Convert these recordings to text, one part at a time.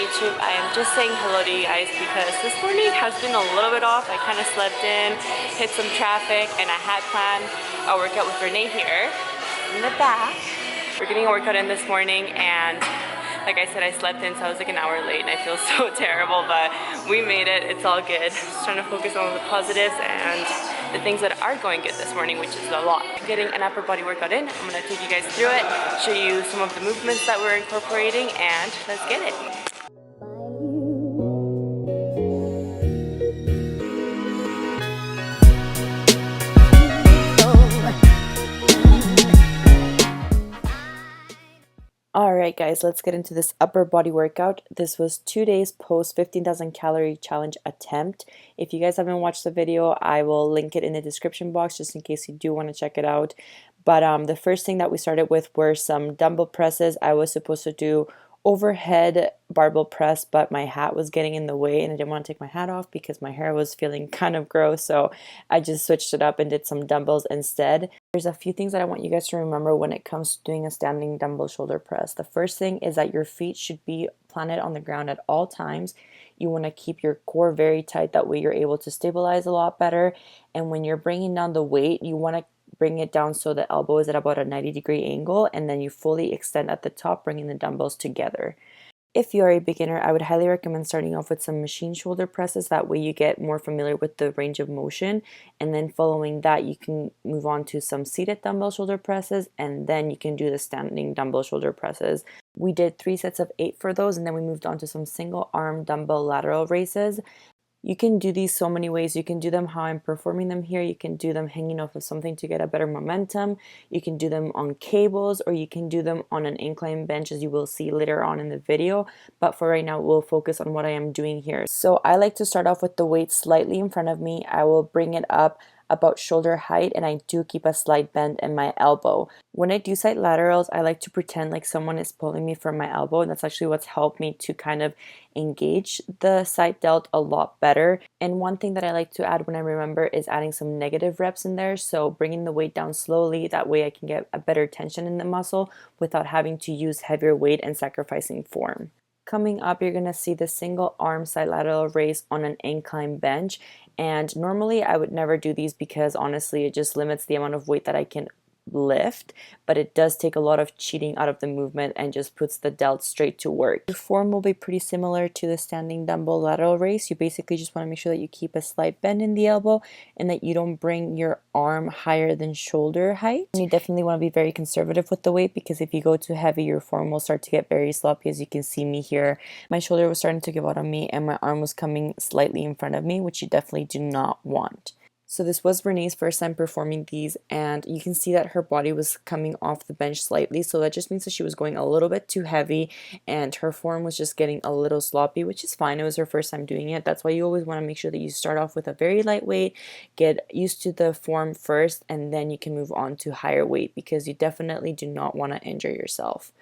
YouTube. I am just saying hello to you guys because this morning has been a little bit off. I kind of slept in, hit some traffic, and I had planned a workout with Renee here in the back. We're getting a workout in this morning, and like I said, I slept in, so I was like an hour late, and I feel so terrible, but we made it. It's all good. Just trying to focus on the positives and the things that are going good this morning, which is a lot. Getting an upper body workout in. I'm gonna take you guys through it, show you some of the movements that we're incorporating, and let's get it. Alright guys, let's get into this upper body workout. This was 2 days post 15,000 calorie challenge attempt. If you guys haven't watched the video, I will link it in the description box just in case you do want to check it out. But the first thing that we started with were some dumbbell presses. I was supposed to do overhead barbell press, but my hat was getting in the way and I didn't want to take my hat off because my hair was feeling kind of gross, so I just switched it up and did some dumbbells instead. There's a few things that I want you guys to remember when it comes to doing a standing dumbbell shoulder press. The first thing is that your feet should be planted on the ground at all times. You want to keep your core very tight, that way you're able to stabilize a lot better. And when you're bringing down the weight, you want to bring it down so the elbow is at about a 90-degree angle, and then you fully extend at the top, bringing the dumbbells together. If you are a beginner, I would highly recommend starting off with some machine shoulder presses. That way you get more familiar with the range of motion, and then following that you can move on to some seated dumbbell shoulder presses, and then you can do the standing dumbbell shoulder presses. We did 3 sets of 8 for those, and then we moved on to some single arm dumbbell lateral raises. You can do these so many ways. You can do them how I'm performing them here. You can do them hanging off of something to get a better momentum. You can do them on cables, or you can do them on an incline bench, as you will see later on in the video. But for right now, we'll focus on what I am doing here. So I like to start off with the weight slightly in front of me. I will bring it up about shoulder height, and I do keep a slight bend in my elbow. When I do side laterals, I like to pretend like someone is pulling me from my elbow, and that's actually what's helped me to kind of engage the side delt a lot better. And one thing that I like to add when I remember is adding some negative reps in there, so bringing the weight down slowly, that way I can get a better tension in the muscle without having to use heavier weight and sacrificing form. Coming up, you're going to see the single arm side lateral raise on an incline bench. And normally I would never do these because honestly it just limits the amount of weight that I can lift, but it does take a lot of cheating out of the movement and just puts the delt straight to work. Your form will be pretty similar to the standing dumbbell lateral raise. You basically just want to make sure that you keep a slight bend in the elbow and that you don't bring your arm higher than shoulder height. And you definitely want to be very conservative with the weight, because if you go too heavy, your form will start to get very sloppy. As you can see me here, my shoulder was starting to give out on me and my arm was coming slightly in front of me, which you definitely do not want. So this was Renee's first time performing these, and you can see that her body was coming off the bench slightly, so that just means that she was going a little bit too heavy and her form was just getting a little sloppy, which is fine. It was her first time doing it. That's why you always want to make sure that you start off with a very light weight, get used to the form first, and then you can move on to higher weight, because you definitely do not want to injure yourself.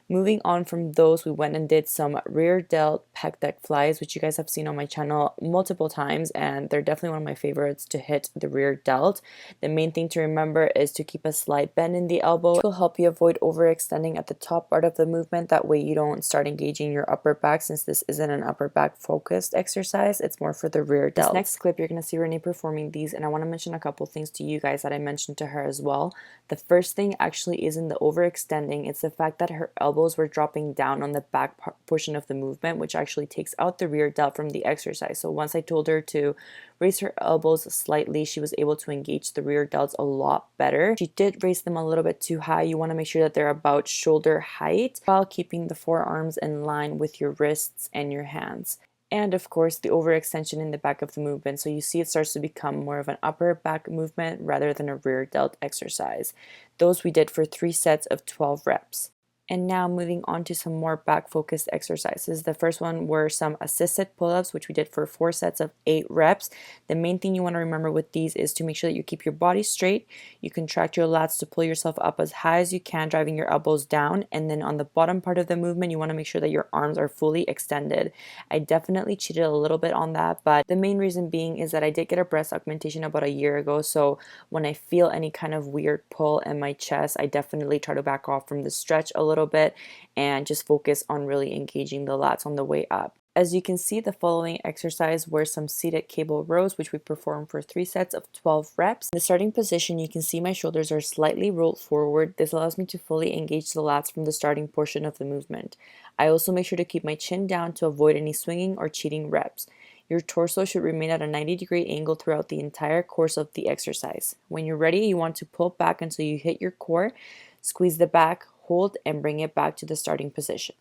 Moving on from those, we went and did some rear delt pec deck flies, which you guys have seen on my channel multiple times, and they're definitely one of my favorites to hit the rear delt. The main thing to remember is to keep a slight bend in the elbow. It will help you avoid overextending at the top part of the movement. That way you don't start engaging your upper back, since this isn't an upper back focused exercise. It's more for the rear delt. This next clip, you're going to see Renee performing these, and I want to mention a couple things to you guys that I mentioned to her as well. The first thing actually isn't the overextending. It's the fact that her elbows were dropping down on the back portion of the movement, which actually takes out the rear delt from the exercise. So once I told her to raise her elbows slightly, she was able to engage the rear delts a lot better. She did raise them a little bit too high. You want to make sure that they're about shoulder height while keeping the forearms in line with your wrists and your hands. And of course, the overextension in the back of the movement. So you see it starts to become more of an upper back movement rather than a rear delt exercise. Those we did for 3 sets of 12 reps. And now moving on to some more back focused exercises. The first one were some assisted pull-ups, which we did for 4 sets of 8 reps. The main thing you want to remember with these is to make sure that you keep your body straight. You contract your lats to pull yourself up as high as you can, driving your elbows down. And then on the bottom part of the movement, you want to make sure that your arms are fully extended. I definitely cheated a little bit on that, but the main reason being is that I did get a breast augmentation about a year ago. So when I feel any kind of weird pull in my chest, I definitely try to back off from the stretch a little little bit and just focus on really engaging the lats on the way up. As you can see, the following exercise were some seated cable rows, which we performed for 3 sets of 12 reps. In the starting position, you can see my shoulders are slightly rolled forward. This allows me to fully engage the lats from the starting portion of the movement. I also make sure to keep my chin down to avoid any swinging or cheating reps. Your torso should remain at a 90-degree angle throughout the entire course of the exercise. When you're ready, you want to pull back until you hit your core, squeeze the back, hold, and bring it back to the starting position.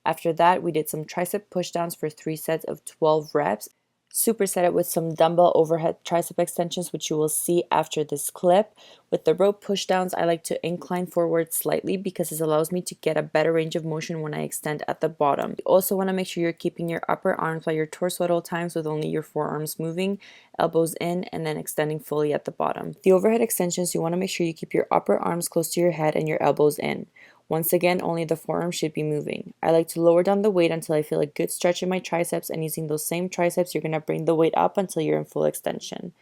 After that, we did some tricep pushdowns for 3 sets of 12 reps. Superset it with some dumbbell overhead tricep extensions, which you will see after this clip. With the rope pushdowns, I like to incline forward slightly because this allows me to get a better range of motion when I extend at the bottom. You also want to make sure you're keeping your upper arms by your torso at all times with only your forearms moving, elbows in, and then extending fully at the bottom. The overhead extensions, you want to make sure you keep your upper arms close to your head and your elbows in. Once again, only the forearm should be moving. I like to lower down the weight until I feel a good stretch in my triceps, and using those same triceps, you're going to bring the weight up until you're in full extension.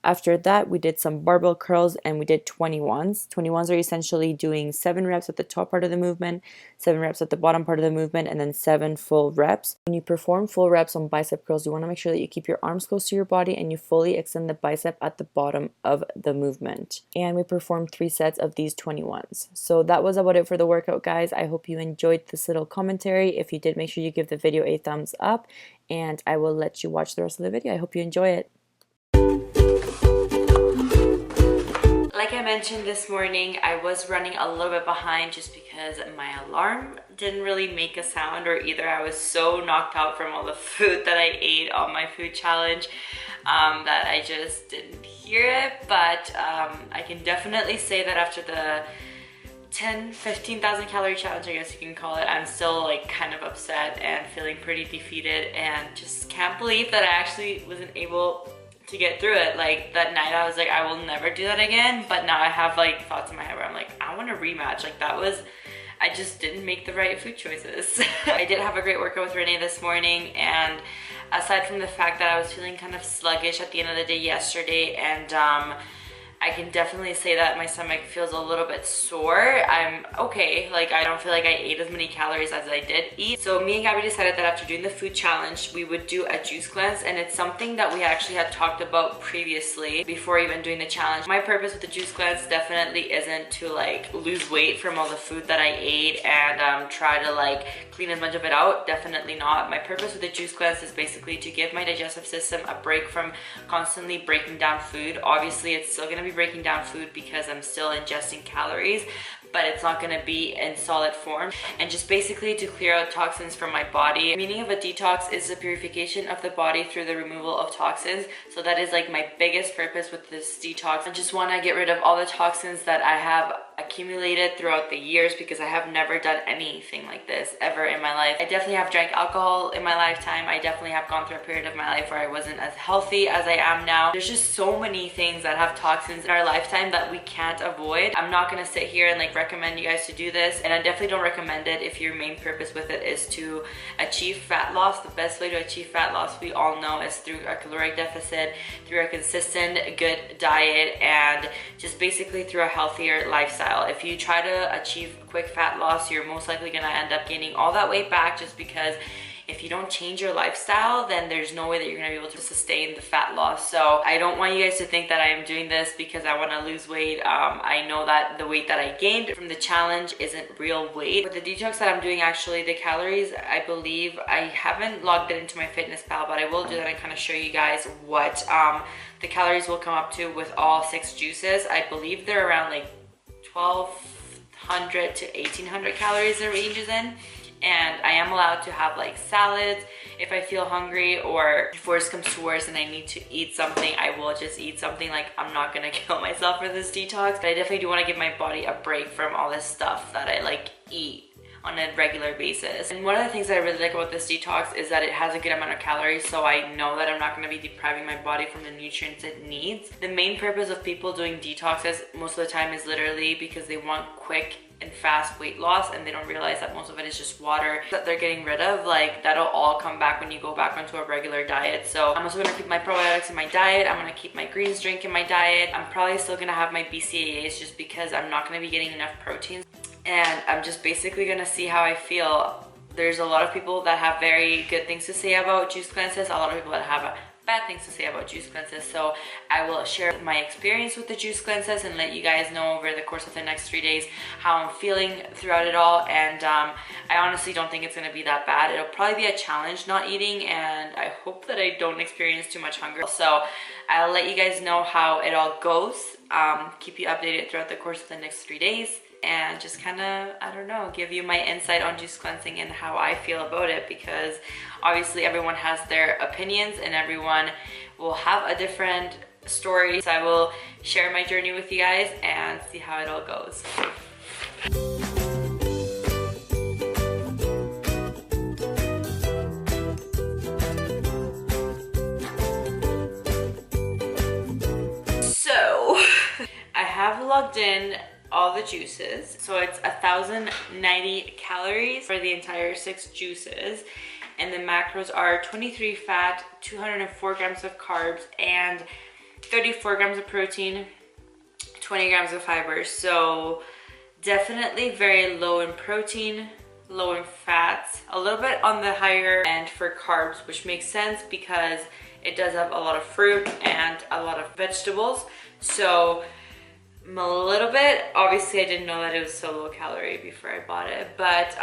After that, we did some barbell curls and we did 21s. 21s are essentially doing 7 reps at the top part of the movement, 7 reps at the bottom part of the movement, and then 7 full reps. When you perform full reps on bicep curls, you want to make sure that you keep your arms close to your body and you fully extend the bicep at the bottom of the movement. And we performed 3 sets of these 21s. So that was about it for the workout, guys. I hope you enjoyed this little commentary. If you did, make sure you give the video a thumbs up, and I will let you watch the rest of the video. I hope you enjoy it. Like I mentioned this morning, I was running a little bit behind just because my alarm didn't really make a sound, or either I was so knocked out from all the food that I ate on my food challenge that I just didn't hear it. But I can definitely say that after the 15,000 calorie challenge, I guess you can call it, I'm still like kind of upset and feeling pretty defeated, and just can't believe that I actually wasn't able to get through it. Like that night I was like, I will never do that again, but now I have like thoughts in my head where I'm like, I want a rematch. Like I just didn't make the right food choices. I did have a great workout with Renee this morning, and aside from the fact that I was feeling kind of sluggish at the end of the day yesterday, and I can definitely say that my stomach feels a little bit sore. I'm okay. Like, I don't feel like I ate as many calories as I did eat. So me and Gabby decided that after doing the food challenge, we would do a juice cleanse, and it's something that we actually had talked about previously before even doing the challenge. My purpose with the juice cleanse definitely isn't to like lose weight from all the food that I ate and try to like clean as much of it out. Definitely not. My purpose with the juice cleanse is basically to give my digestive system a break from constantly breaking down food. Obviously, it's still gonna be breaking down food because I'm still ingesting calories, but it's not going to be in solid form, and just basically to clear out toxins from my body. The meaning of a detox is the purification of the body through the removal of toxins. So that is like my biggest purpose with this detox. I just want to get rid of all the toxins that I have accumulated throughout the years, because I have never done anything like this ever in my life. I definitely have drank alcohol in my lifetime. I definitely have gone through a period of my life where I wasn't as healthy as I am now. There's just so many things that have toxins in our lifetime that we can't avoid. I'm not going to sit here and like recommend you guys to do this, and I definitely don't recommend it if your main purpose with it is to achieve fat loss. The best way to achieve fat loss, we all know, is through a caloric deficit, through a consistent good diet, and just basically through a healthier lifestyle. If you try to achieve quick fat loss, you're most likely going to end up gaining all that weight back, just because if you don't change your lifestyle, then there's no way that you're gonna be able to sustain the fat loss. So I don't want you guys to think that I am doing this because I want to lose weight. I know that the weight that I gained from the challenge isn't real weight. With the detox that I'm doing, actually, the calories, I believe, I haven't logged it into my fitness pal, but I will do that and kind of show you guys what the calories will come up to with all 6 juices. I believe they're around like 1,200 to 1,800 calories the range is in. And I am allowed to have like salads if I feel hungry, or if worse comes to worse and I need to eat something, I will just eat something. Like, I'm not gonna kill myself for this detox, but I definitely do want to give my body a break from all this stuff that I like eat on a regular basis. And one of the things that I really like about this detox is that it has a good amount of calories, so I know that I'm not going to be depriving my body from the nutrients it needs. The main purpose of people doing detoxes most of the time is literally because they want quick and fast weight loss, and they don't realize that most of it is just water that they're getting rid of. Like, that'll all come back when you go back onto a regular diet. So I'm also going to keep my probiotics in my diet. I'm going to keep my greens drink in my diet. I'm probably still going to have my BCAAs just because I'm not going to be getting enough protein. and I'm just basically gonna see how I feel. There's a lot of people that have very good things to say about juice cleanses, a lot of people that have bad things to say about juice cleanses. So I will share my experience with the juice cleanses and let you guys know over the course of the next 3 days how I'm feeling throughout it all. And I honestly don't think it's gonna be that bad. It'll probably be a challenge not eating, and I hope that I don't experience too much hunger. So I'll let you guys know how it all goes, keep you updated throughout the course of the next 3 days, and just kind of, I don't know, give you my insight on juice cleansing and how I feel about it, because obviously everyone has their opinions and everyone will have a different story. So I will share my journey with you guys and see how it all goes. So I have logged in all the juices. So it's 1,090 calories for the entire 6 juices. And the macros are 23 fat, 204 grams of carbs, and 34 grams of protein, 20 grams of fiber. So definitely very low in protein, low in fats, a little bit on the higher end for carbs, which makes sense because it does have a lot of fruit and a lot of vegetables. So a little bit, obviously I didn't know that it was so low calorie before I bought it, but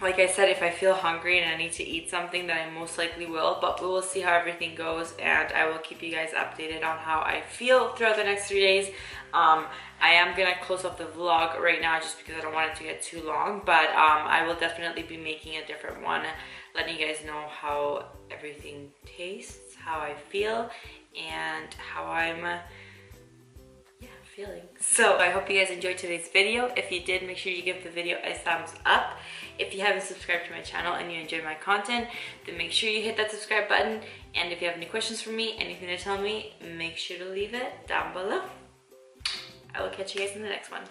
like I said, if I feel hungry and I need to eat something, then I most likely will, but we will see how everything goes, and I will keep you guys updated on how I feel throughout the next 3 days. I am gonna close off the vlog right now just because I don't want it to get too long, but I will definitely be making a different one, letting you guys know how everything tastes, how I feel, and how I'm feeling. So I hope you guys enjoyed today's video. If you did, make sure you give the video a thumbs up. If you haven't subscribed to my channel and you enjoy my content, then make sure you hit that subscribe button. And if you have any questions for me, anything to tell me, make sure to leave it down below. I will catch you guys in the next one.